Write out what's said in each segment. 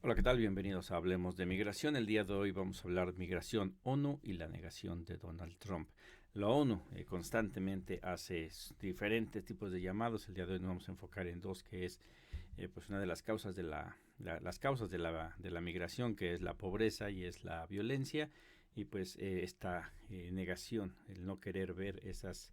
Hola, ¿qué tal? Bienvenidos a Hablemos de Migración. El día de hoy vamos a hablar de migración, ONU y la negación de Donald Trump. La ONU constantemente hace diferentes tipos de llamados. El día de hoy nos vamos a enfocar en dos, que es pues una de las causas de las causas de la migración, que es la pobreza y es la violencia, y pues esta negación, el no querer ver esas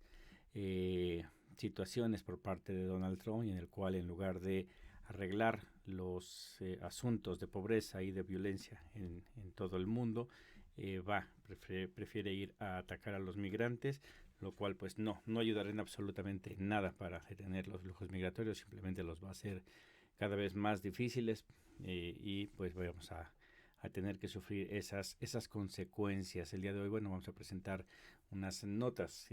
situaciones por parte de Donald Trump, y en el cual, en lugar de arreglar los asuntos de pobreza y de violencia en todo el mundo, prefiere ir a atacar a los migrantes, lo cual pues no ayudará en absolutamente nada para detener los flujos migratorios, simplemente los va a hacer cada vez más difíciles, y pues vamos a tener que sufrir esas consecuencias. El día de hoy, bueno, vamos a presentar unas notas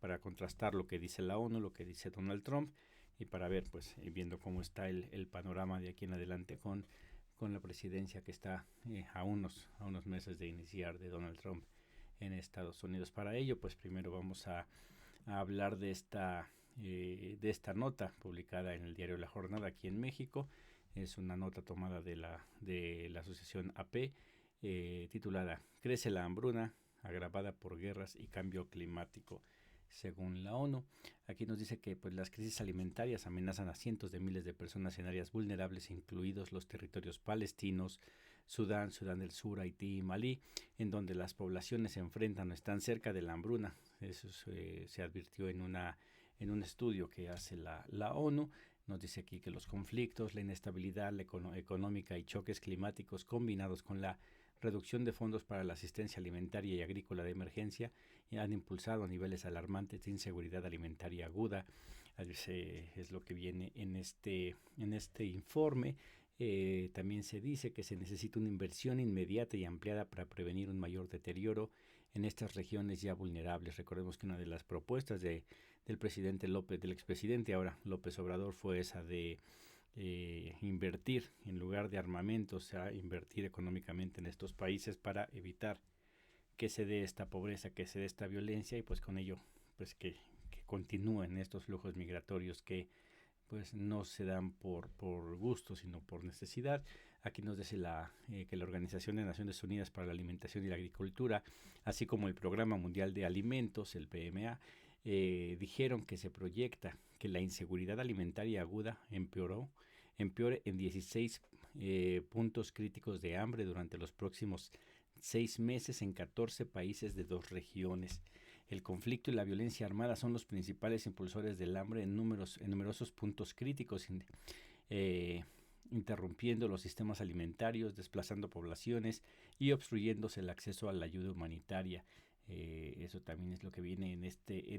para contrastar lo que dice la ONU, lo que dice Donald Trump, y para ver, pues, viendo cómo está el panorama de aquí en adelante con la presidencia que está a unos meses de iniciar, de Donald Trump en Estados Unidos. Para ello, pues primero vamos a hablar de esta nota publicada en el diario La Jornada aquí en México. Es una nota tomada de la asociación AP, titulada "Crece la hambruna agravada por guerras y cambio climático", según la ONU. Aquí nos dice que pues las crisis alimentarias amenazan a cientos de miles de personas en áreas vulnerables, incluidos los territorios palestinos, Sudán, Sudán del Sur, Haití y Malí, en donde las poblaciones se enfrentan o están cerca de la hambruna. Eso se advirtió en un estudio que hace la ONU. Nos dice aquí que los conflictos, la inestabilidad económica y choques climáticos, combinados con la reducción de fondos para la asistencia alimentaria y agrícola de emergencia, han impulsado a niveles alarmantes de inseguridad alimentaria aguda. Es lo que viene en este informe. También se dice que se necesita una inversión inmediata y ampliada para prevenir un mayor deterioro en estas regiones ya vulnerables. Recordemos que una de las propuestas del presidente López, del expresidente ahora López Obrador, fue esa de invertir, en lugar de armamentos, a invertir económicamente en estos países para evitar que se dé esta pobreza, que se dé esta violencia, y pues con ello pues que continúen estos flujos migratorios que pues no se dan por gusto, sino por necesidad. Aquí nos dice que la Organización de Naciones Unidas para la Alimentación y la Agricultura, así como el Programa Mundial de Alimentos, el PMA, dijeron que se proyecta que la inseguridad alimentaria aguda empeore en 16 puntos críticos de hambre durante los próximos 6 meses en 14 países de 2 regiones. El conflicto y la violencia armada son los principales impulsores del hambre en numerosos puntos críticos, interrumpiendo los sistemas alimentarios, desplazando poblaciones y obstruyéndose el acceso a la ayuda humanitaria. Eso también es lo que viene en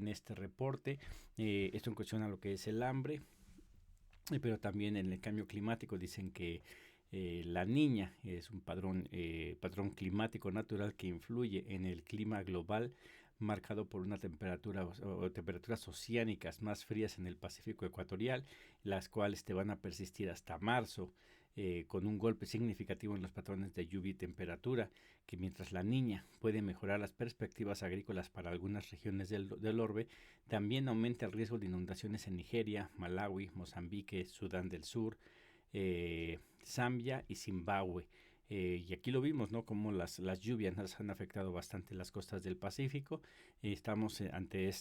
este reporte. Esto en cuestión a lo que es el hambre, pero también en el cambio climático dicen que la niña es un patrón climático natural que influye en el clima global, marcado por una temperatura o temperaturas oceánicas más frías en el Pacífico ecuatorial, las cuales te van a persistir hasta marzo, con un golpe significativo en los patrones de lluvia y temperatura, que mientras la niña puede mejorar las perspectivas agrícolas para algunas regiones del orbe, también aumenta el riesgo de inundaciones en Nigeria, Malawi, Mozambique, Sudán del Sur, Zambia y Zimbabue. Y aquí lo vimos, ¿no? Como las lluvias nos han afectado bastante las costas del Pacífico. Estamos ante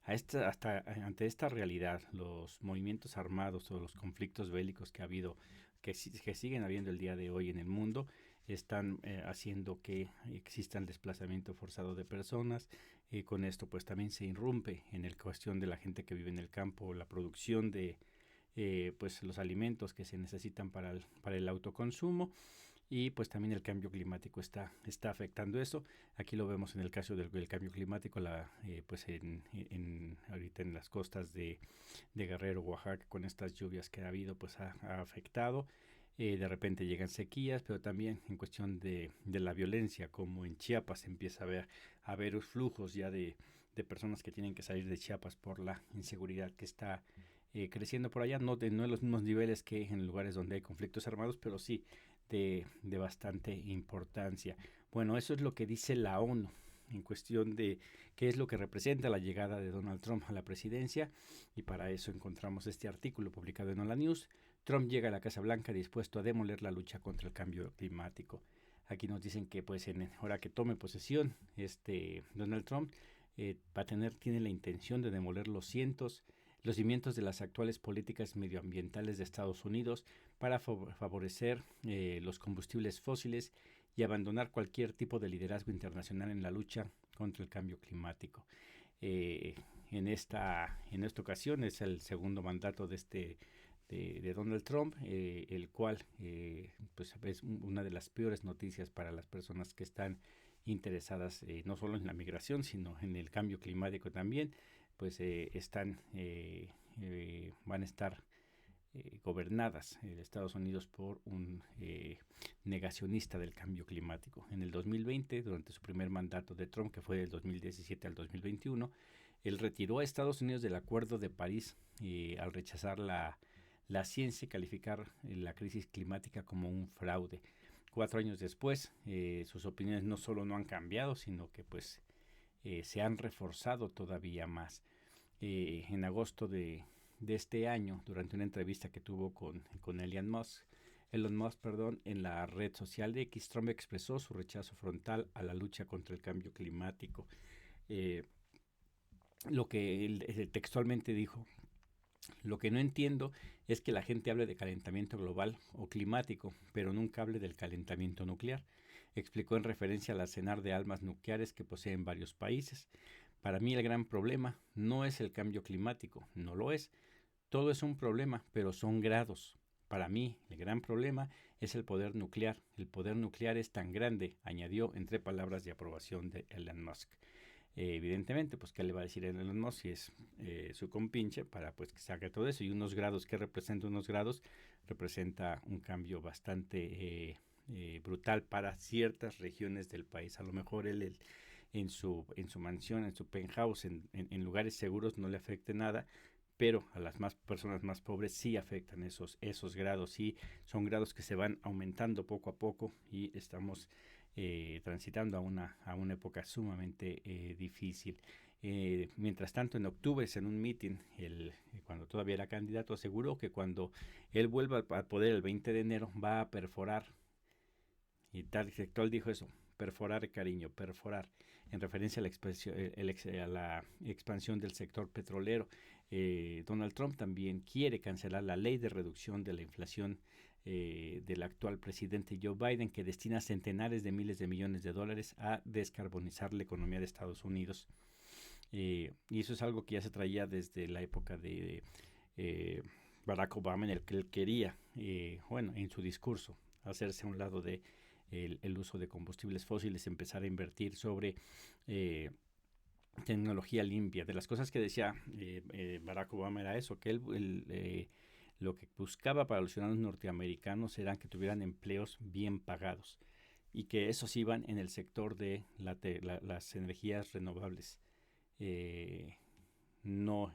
ante esta realidad. Los movimientos armados o los conflictos bélicos que ha habido, que siguen habiendo el día de hoy en el mundo, están haciendo que exista el desplazamiento forzado de personas. Con esto pues también se irrumpe en el cuestión de la gente que vive en el campo, la producción de pues los alimentos que se necesitan para el autoconsumo, y pues también el cambio climático está afectando eso. Aquí lo vemos en el caso del cambio climático, pues ahorita en las costas de Guerrero, Oaxaca, con estas lluvias que ha habido, pues ha afectado. De repente llegan sequías, pero también en cuestión de la violencia, como en Chiapas empieza a haber flujos ya de personas que tienen que salir de Chiapas por la inseguridad que está creciendo por allá, no en los mismos niveles que en lugares donde hay conflictos armados, pero sí de bastante importancia. Bueno, eso es lo que dice la ONU en cuestión de qué es lo que representa la llegada de Donald Trump a la presidencia, y para eso encontramos este artículo publicado en Hola News, Trump llega a la Casa Blanca dispuesto a demoler la lucha contra el cambio climático. Aquí nos dicen que pues ahora que tome posesión Donald Trump tiene la intención de demoler los cimientos de las actuales políticas medioambientales de Estados Unidos para favorecer los combustibles fósiles y abandonar cualquier tipo de liderazgo internacional en la lucha contra el cambio climático. En esta ocasión es el segundo mandato de Donald Trump, el cual pues es una de las peores noticias para las personas que están interesadas no solo en la migración, sino en el cambio climático también, pues van a estar gobernadas en Estados Unidos por un negacionista del cambio climático. En el 2020, durante su primer mandato de Trump, que fue del 2017 al 2021, él retiró a Estados Unidos del Acuerdo de París al rechazar la ciencia y calificar la crisis climática como un fraude. 4 años después, sus opiniones no solo no han cambiado, sino que pues se han reforzado todavía más. En agosto de este año, durante una entrevista que tuvo con Elon Musk, en la red social de X, Trump expresó su rechazo frontal a la lucha contra el cambio climático. Lo que él textualmente dijo: lo que no entiendo es que la gente hable de calentamiento global o climático, pero nunca hable del calentamiento nuclear, explicó en referencia al arsenal de armas nucleares que poseen varios países. Para mí el gran problema no es el cambio climático, no lo es. Todo es un problema, pero son grados. Para mí el gran problema es el poder nuclear. El poder nuclear es tan grande, añadió entre palabras de aprobación de Elon Musk. Evidentemente, pues qué le va a decir Elon Musk si es su compinche para pues que saque todo eso. Y unos grados, ¿qué representa unos grados? Representa un cambio bastante brutal para ciertas regiones del país. A lo mejor él en su mansión, en su penthouse, en lugares seguros no le afecte nada, pero a las personas más pobres sí afectan esos grados. Sí, son grados que se van aumentando poco a poco y estamos transitando a una época sumamente difícil. Mientras tanto, en octubre, en un meeting, cuando todavía era candidato, aseguró que cuando él vuelva al poder el 20 de enero va a perforar. Y tal sector dijo eso: perforar, cariño, perforar, en referencia a la expansión del sector petrolero. Donald Trump también quiere cancelar la ley de reducción de la inflación del actual presidente Joe Biden, que destina centenares de miles de millones de dólares a descarbonizar la economía de Estados Unidos. Y eso es algo que ya se traía desde la época de Barack Obama, en el que él quería, en su discurso, hacerse a un lado de el uso de combustibles fósiles, empezar a invertir sobre tecnología limpia. De las cosas que decía Barack Obama era eso, que lo que buscaba para los ciudadanos norteamericanos era que tuvieran empleos bien pagados y que esos iban en el sector de las energías renovables, no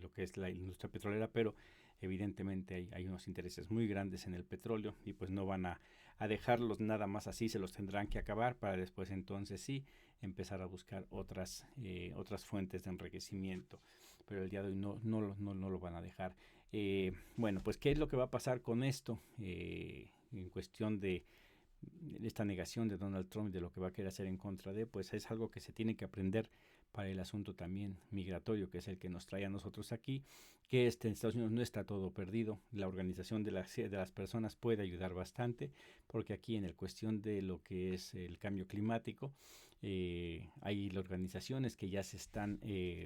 lo que es la industria petrolera, pero evidentemente hay unos intereses muy grandes en el petróleo y pues no van a dejarlos nada más así, se los tendrán que acabar para después entonces sí empezar a buscar otras fuentes de enriquecimiento, pero el día de hoy no lo van a dejar. Bueno, pues ¿qué es lo que va a pasar con esto en cuestión de esta negación de Donald Trump, de lo que va a querer hacer en contra de? Pues es algo que se tiene que aprender para el asunto también migratorio, que es el que nos trae a nosotros aquí, que en Estados Unidos no está todo perdido. La organización de las personas puede ayudar bastante, porque aquí en la cuestión de lo que es el cambio climático, hay organizaciones que ya se están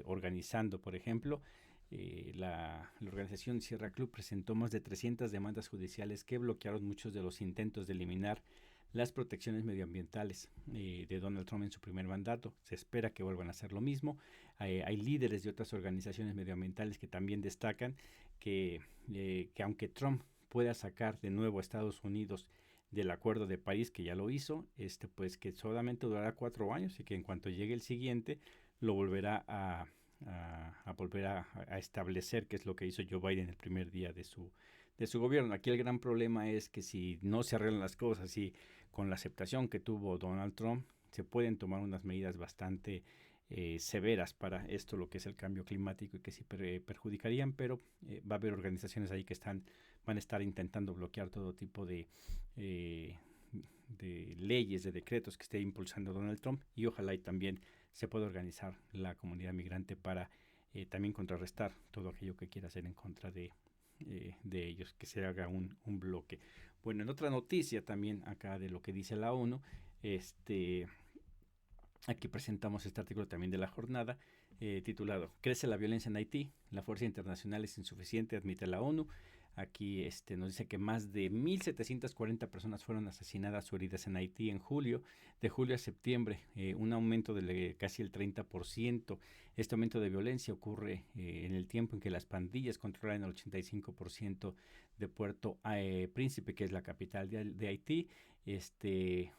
organizando. Por ejemplo, la organización Sierra Club presentó más de 300 demandas judiciales que bloquearon muchos de los intentos de eliminar las protecciones medioambientales de Donald Trump en su primer mandato. Se espera que vuelvan a hacer lo mismo. Hay líderes de otras organizaciones medioambientales que también destacan que aunque Trump pueda sacar de nuevo a Estados Unidos del Acuerdo de París, que ya lo hizo, pues que solamente durará 4 años y que en cuanto llegue el siguiente lo volverá a volver a establecer, que es lo que hizo Joe Biden el primer día de su gobierno. Aquí el gran problema es que si no se arreglan las cosas y con la aceptación que tuvo Donald Trump, se pueden tomar unas medidas bastante severas para esto, lo que es el cambio climático, y que sí perjudicarían, pero va a haber organizaciones ahí que van a estar intentando bloquear todo tipo de leyes, de decretos que esté impulsando Donald Trump, y ojalá y también se pueda organizar la comunidad migrante para también contrarrestar todo aquello que quiera hacer en contra de ellos, que se haga un bloque. Bueno, en otra noticia también acá de lo que dice la ONU, aquí presentamos este artículo también de la jornada, titulado "Crece la violencia en Haití, la fuerza internacional es insuficiente, admite la ONU". Aquí nos dice que más de 1.740 personas fueron asesinadas o heridas en Haití en julio, de julio a septiembre, un aumento de casi el 30%. Este aumento de violencia ocurre en el tiempo en que las pandillas controlan el 85% de Puerto Príncipe, que es la capital de Haití,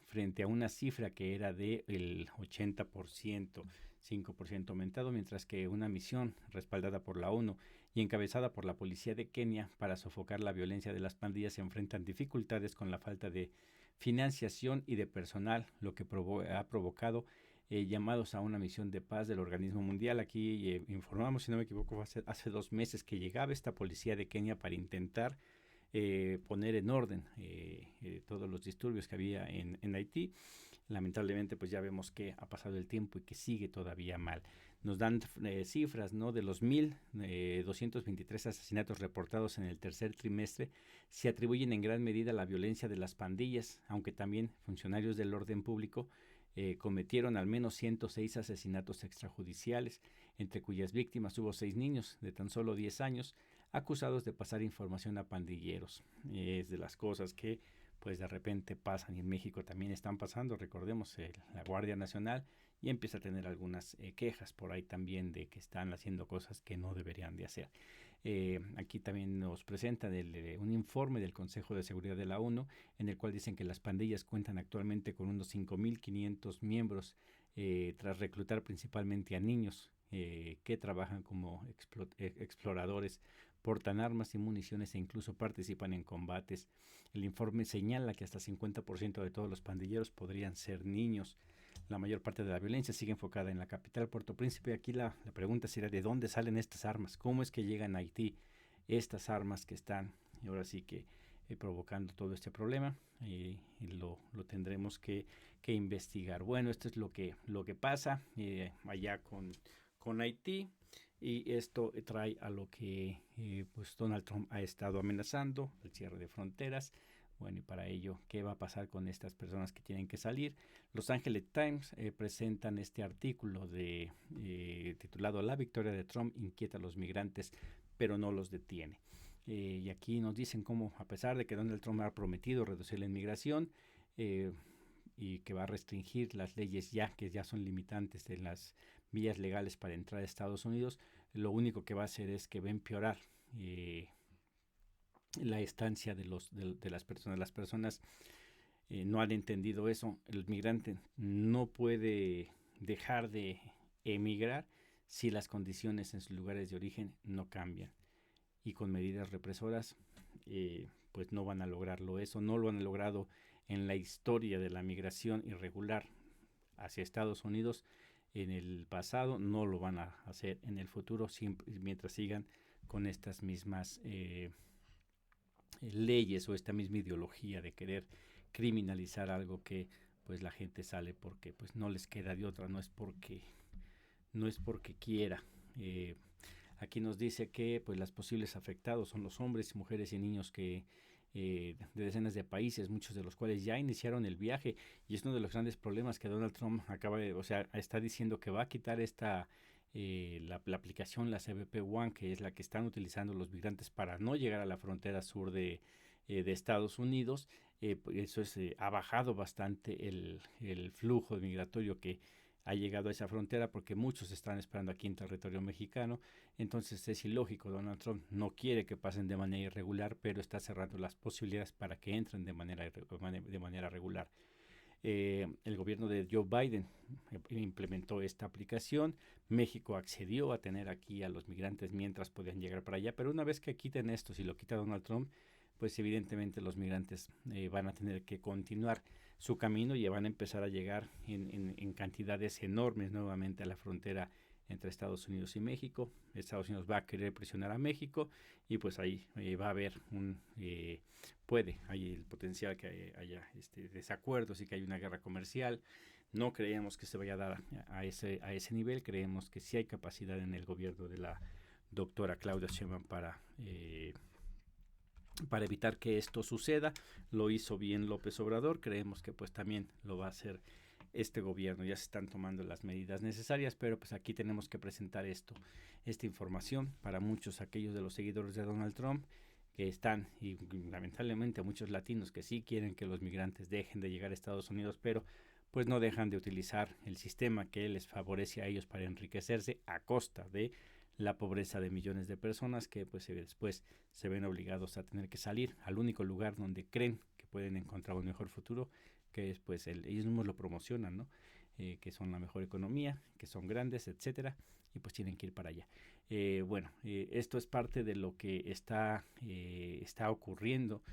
frente a una cifra que era del 80%, 5% aumentado, mientras que una misión respaldada por la ONU y encabezada por la policía de Kenia para sofocar la violencia de las pandillas se enfrentan dificultades con la falta de financiación y de personal, lo que ha provocado llamados a una misión de paz del organismo mundial. Aquí informamos, si no me equivoco, hace 2 meses que llegaba esta policía de Kenia para intentar poner en orden todos los disturbios que había en Haití. Lamentablemente, pues ya vemos que ha pasado el tiempo y que sigue todavía mal. Nos dan cifras, ¿no? De los 1.223 asesinatos reportados en el tercer trimestre, se atribuyen en gran medida a la violencia de las pandillas, aunque también funcionarios del orden público cometieron al menos 106 asesinatos extrajudiciales, entre cuyas víctimas hubo 6 niños de tan solo 10 años, acusados de pasar información a pandilleros. Es de las cosas que pues de repente pasan, y en México también están pasando. Recordemos la Guardia Nacional y empieza a tener algunas quejas por ahí también de que están haciendo cosas que no deberían de hacer. Aquí también nos presentan un informe del Consejo de Seguridad de la ONU, en el cual dicen que las pandillas cuentan actualmente con unos 5.500 miembros, tras reclutar principalmente a niños que trabajan como exploradores, portan armas y municiones e incluso participan en combates. El informe señala que hasta 50% de todos los pandilleros podrían ser niños. La mayor parte de la violencia sigue enfocada en la capital, Puerto Príncipe. Aquí la pregunta sería: ¿de dónde salen estas armas? ¿Cómo es que llegan a Haití estas armas que están ahora sí que provocando todo este problema? Y lo tendremos que investigar. Bueno, esto es lo que pasa allá con Haití. Y esto trae a lo que pues Donald Trump ha estado amenazando, el cierre de fronteras. Bueno, y para ello, ¿qué va a pasar con estas personas que tienen que salir? Los Angeles Times presentan este artículo titulado "La victoria de Trump inquieta a los migrantes, pero no los detiene". Y aquí nos dicen cómo, a pesar de que Donald Trump ha prometido reducir la inmigración y que va a restringir las leyes que ya son limitantes en las vías legales para entrar a Estados Unidos, lo único que va a hacer es que va a empeorar la estancia de las personas. Las personas no han entendido eso. El migrante no puede dejar de emigrar si las condiciones en sus lugares de origen no cambian. Y con medidas represoras, pues no van a lograrlo. Eso no lo han logrado en la historia de la migración irregular hacia Estados Unidos en el pasado, no lo van a hacer en el futuro, mientras sigan con estas mismas leyes o esta misma ideología de querer criminalizar algo que pues la gente sale porque pues no les queda de otra, no es porque quiera. Aquí nos dice que pues los posibles afectados son los hombres, mujeres y niños que de decenas de países, muchos de los cuales ya iniciaron el viaje, y es uno de los grandes problemas que Donald Trump está diciendo que va a quitar la aplicación, la CBP One, que es la que están utilizando los migrantes para no llegar a la frontera sur de Estados Unidos. Eso ha bajado bastante el flujo migratorio que ha llegado a esa frontera, porque muchos están esperando aquí en territorio mexicano. Entonces es ilógico. Donald Trump no quiere que pasen de manera irregular, pero está cerrando las posibilidades para que entren de manera regular. El gobierno de Joe Biden implementó esta aplicación. México accedió a tener aquí a los migrantes mientras podían llegar para allá, pero una vez que quiten esto, si lo quita Donald Trump, pues evidentemente los migrantes van a tener que continuar su camino y van a empezar a llegar en cantidades enormes nuevamente a la frontera entre Estados Unidos y México. Estados Unidos va a querer presionar a México y pues ahí va a haber hay el potencial que haya desacuerdos y que haya una guerra comercial. No creemos que se vaya a dar a ese nivel, creemos que sí hay capacidad en el gobierno de la doctora Claudia Sheinbaum para evitar que esto suceda. Lo hizo bien López Obrador, creemos que pues también lo va a hacer este gobierno. Ya se están tomando las medidas necesarias, pero pues aquí tenemos que presentar esta información para muchos aquellos de los seguidores de Donald Trump que están, y lamentablemente muchos latinos que sí quieren que los migrantes dejen de llegar a Estados Unidos, pero pues no dejan de utilizar el sistema que les favorece a ellos para enriquecerse a costa de la pobreza de millones de personas que pues después se ven obligados a tener que salir al único lugar donde creen que pueden encontrar un mejor futuro, que es pues ellos mismos lo promocionan, ¿no? Que son la mejor economía, que son grandes, etcétera, y pues tienen que ir para allá. Esto es parte de lo que está ocurriendo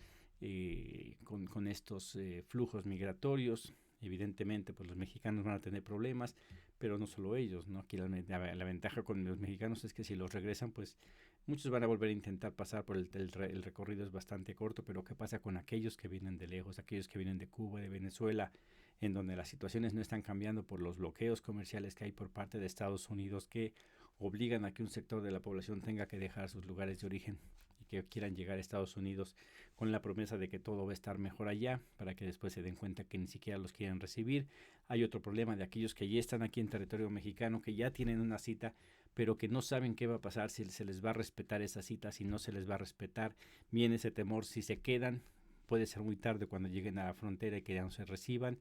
con estos flujos migratorios. Evidentemente, pues los mexicanos van a tener problemas, pero no solo ellos, ¿no? Aquí la ventaja con los mexicanos es que si los regresan, pues muchos van a volver a intentar pasar por el recorrido es bastante corto, pero ¿qué pasa con aquellos que vienen de lejos, aquellos que vienen de Cuba, de Venezuela, en donde las situaciones no están cambiando por los bloqueos comerciales que hay por parte de Estados Unidos que obligan a que un sector de la población tenga que dejar sus lugares de origen y que quieran llegar a Estados Unidos con la promesa de que todo va a estar mejor allá, para que después se den cuenta que ni siquiera los quieren recibir? Hay otro problema de aquellos que ya están aquí en territorio mexicano, que ya tienen una cita, pero que no saben qué va a pasar, si se les va a respetar esa cita, si no se les va a respetar. Viene ese temor, si se quedan, puede ser muy tarde cuando lleguen a la frontera y que ya no se reciban.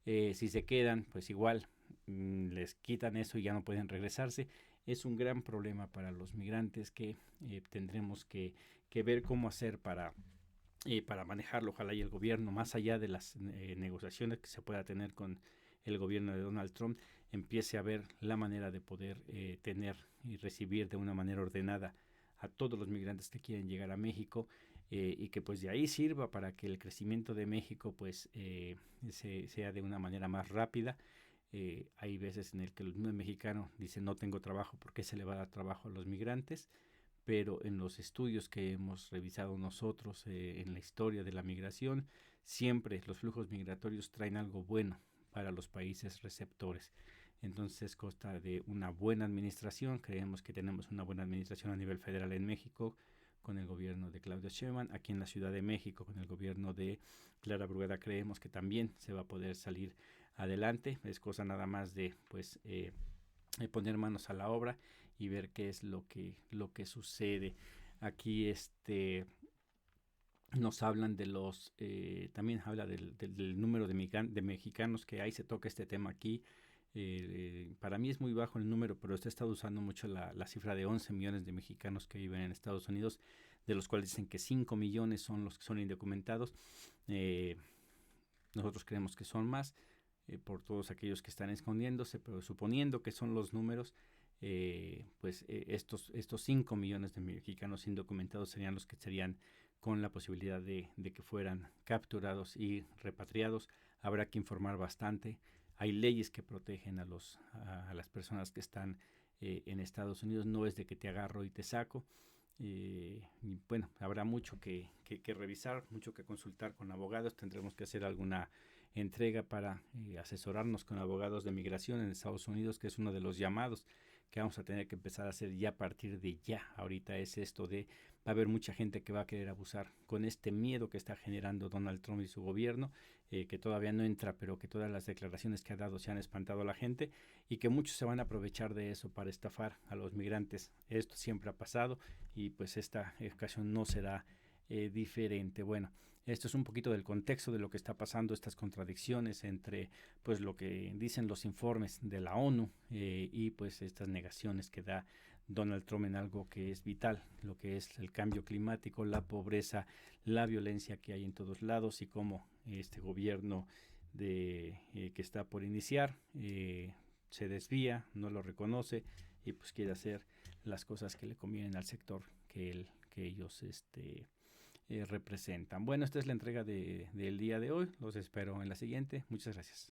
Si se quedan, pues igual les quitan eso y ya no pueden regresarse. Es un gran problema para los migrantes que tendremos que ver cómo hacer para manejarlo. Ojalá y el gobierno, más allá de las negociaciones que se pueda tener con el gobierno de Donald Trump, empiece a ver la manera de poder tener y recibir de una manera ordenada a todos los migrantes que quieren llegar a México, y que pues de ahí sirva para que el crecimiento de México pues sea de una manera más rápida. Hay veces en el que el mexicano dice no tengo trabajo, ¿por qué se le va a dar trabajo a los migrantes? Pero en los estudios que hemos revisado nosotros en la historia de la migración, siempre los flujos migratorios traen algo bueno para los países receptores. Entonces, consta de una buena administración. Creemos que tenemos una buena administración a nivel federal en México con el gobierno de Claudia Sheinbaum. Aquí en la Ciudad de México con el gobierno de Clara Brugada creemos que también se va a poder salir adelante. Es cosa nada más de poner manos a la obra y ver qué es lo que sucede. Aquí nos hablan de los, también habla del número de mexicanos que hay, se toca este tema aquí. Para mí es muy bajo el número, pero se está usando mucho la cifra de 11 millones de mexicanos que viven en Estados Unidos, de los cuales dicen que 5 millones son los que son indocumentados. Nosotros creemos que son más, por todos aquellos que están escondiéndose, pero suponiendo que son los números, estos 5 millones de mexicanos indocumentados serían los que serían con la posibilidad de que fueran capturados y repatriados. Habrá que informar bastante. Hay leyes que protegen a las personas que están en Estados Unidos. No es de que te agarro y te saco. Y bueno, habrá mucho que revisar, mucho que consultar con abogados. Tendremos que hacer alguna entrega para asesorarnos con abogados de migración en Estados Unidos, que es uno de los llamados que vamos a tener que empezar a hacer ya a partir de ya. Ahorita es esto de, va a haber mucha gente que va a querer abusar con este miedo que está generando Donald Trump y su gobierno, que todavía no entra, pero que todas las declaraciones que ha dado se han espantado a la gente y que muchos se van a aprovechar de eso para estafar a los migrantes. Esto siempre ha pasado y pues esta ocasión no será diferente. Bueno, esto es un poquito del contexto de lo que está pasando, estas contradicciones entre pues lo que dicen los informes de la ONU y pues estas negaciones que da Donald Trump en algo que es vital, lo que es el cambio climático, la pobreza, la violencia que hay en todos lados y cómo este gobierno que está por iniciar se desvía, no lo reconoce y pues quiere hacer las cosas que le convienen al sector que ellos representan. Bueno, esta es la entrega del día de hoy. Los espero en la siguiente. Muchas gracias.